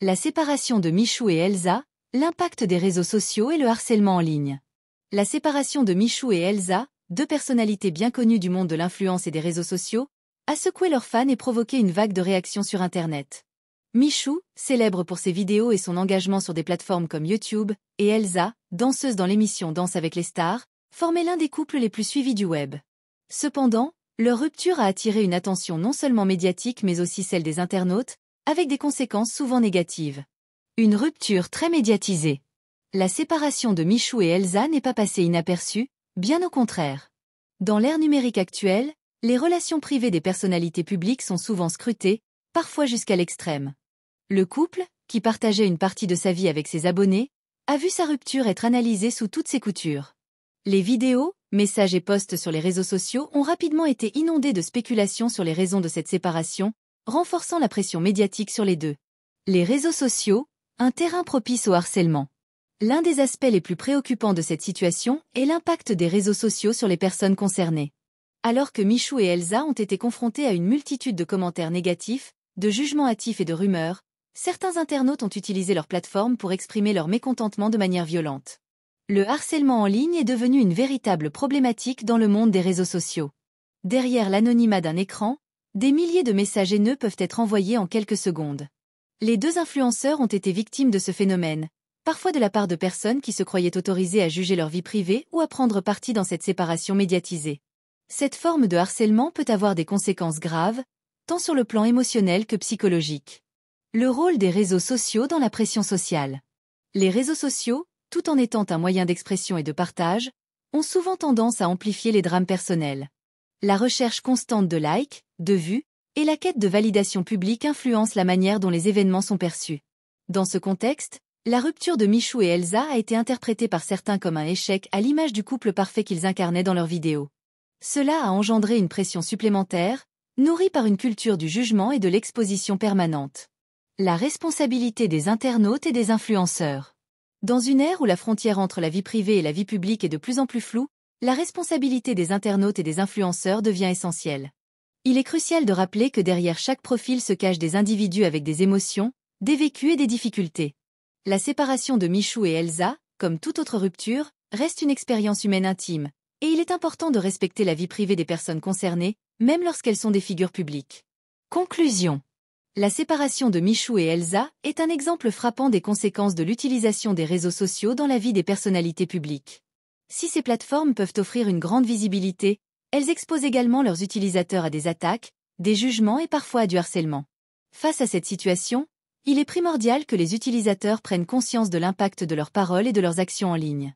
La séparation de Michou et Elsa, l'impact des réseaux sociaux et le harcèlement en ligne. La séparation de Michou et Elsa, deux personnalités bien connues du monde de l'influence et des réseaux sociaux, a secoué leurs fans et provoqué une vague de réactions sur Internet. Michou, célèbre pour ses vidéos et son engagement sur des plateformes comme YouTube, et Elsa, danseuse dans l'émission Danse avec les stars, formaient l'un des couples les plus suivis du web. Cependant, leur rupture a attiré une attention non seulement médiatique mais aussi celle des internautes, avec des conséquences souvent négatives. Une rupture très médiatisée. La séparation de Michou et Elsa n'est pas passée inaperçue, bien au contraire. Dans l'ère numérique actuelle, les relations privées des personnalités publiques sont souvent scrutées, parfois jusqu'à l'extrême. Le couple, qui partageait une partie de sa vie avec ses abonnés, a vu sa rupture être analysée sous toutes ses coutures. Les vidéos, messages et posts sur les réseaux sociaux ont rapidement été inondés de spéculations sur les raisons de cette séparation, renforçant la pression médiatique sur les deux. Les réseaux sociaux, un terrain propice au harcèlement. L'un des aspects les plus préoccupants de cette situation est l'impact des réseaux sociaux sur les personnes concernées. Alors que Michou et Elsa ont été confrontés à une multitude de commentaires négatifs, de jugements hâtifs et de rumeurs, certains internautes ont utilisé leur plateforme pour exprimer leur mécontentement de manière violente. Le harcèlement en ligne est devenu une véritable problématique dans le monde des réseaux sociaux. Derrière l'anonymat d'un écran, des milliers de messages haineux peuvent être envoyés en quelques secondes. Les deux influenceurs ont été victimes de ce phénomène, parfois de la part de personnes qui se croyaient autorisées à juger leur vie privée ou à prendre parti dans cette séparation médiatisée. Cette forme de harcèlement peut avoir des conséquences graves, tant sur le plan émotionnel que psychologique. Le rôle des réseaux sociaux dans la pression sociale. Les réseaux sociaux, tout en étant un moyen d'expression et de partage, ont souvent tendance à amplifier les drames personnels. La recherche constante de likes, de vues, et la quête de validation publique influencent la manière dont les événements sont perçus. Dans ce contexte, la rupture de Michou et Elsa a été interprétée par certains comme un échec à l'image du couple parfait qu'ils incarnaient dans leurs vidéos. Cela a engendré une pression supplémentaire, nourrie par une culture du jugement et de l'exposition permanente. La responsabilité des internautes et des influenceurs. Dans une ère où la frontière entre la vie privée et la vie publique est de plus en plus floue, la responsabilité des internautes et des influenceurs devient essentielle. Il est crucial de rappeler que derrière chaque profil se cachent des individus avec des émotions, des vécus et des difficultés. La séparation de Michou et Elsa, comme toute autre rupture, reste une expérience humaine intime, et il est important de respecter la vie privée des personnes concernées, même lorsqu'elles sont des figures publiques. Conclusion. La séparation de Michou et Elsa est un exemple frappant des conséquences de l'utilisation des réseaux sociaux dans la vie des personnalités publiques. Si ces plateformes peuvent offrir une grande visibilité, elles exposent également leurs utilisateurs à des attaques, des jugements et parfois à du harcèlement. Face à cette situation, il est primordial que les utilisateurs prennent conscience de l'impact de leurs paroles et de leurs actions en ligne.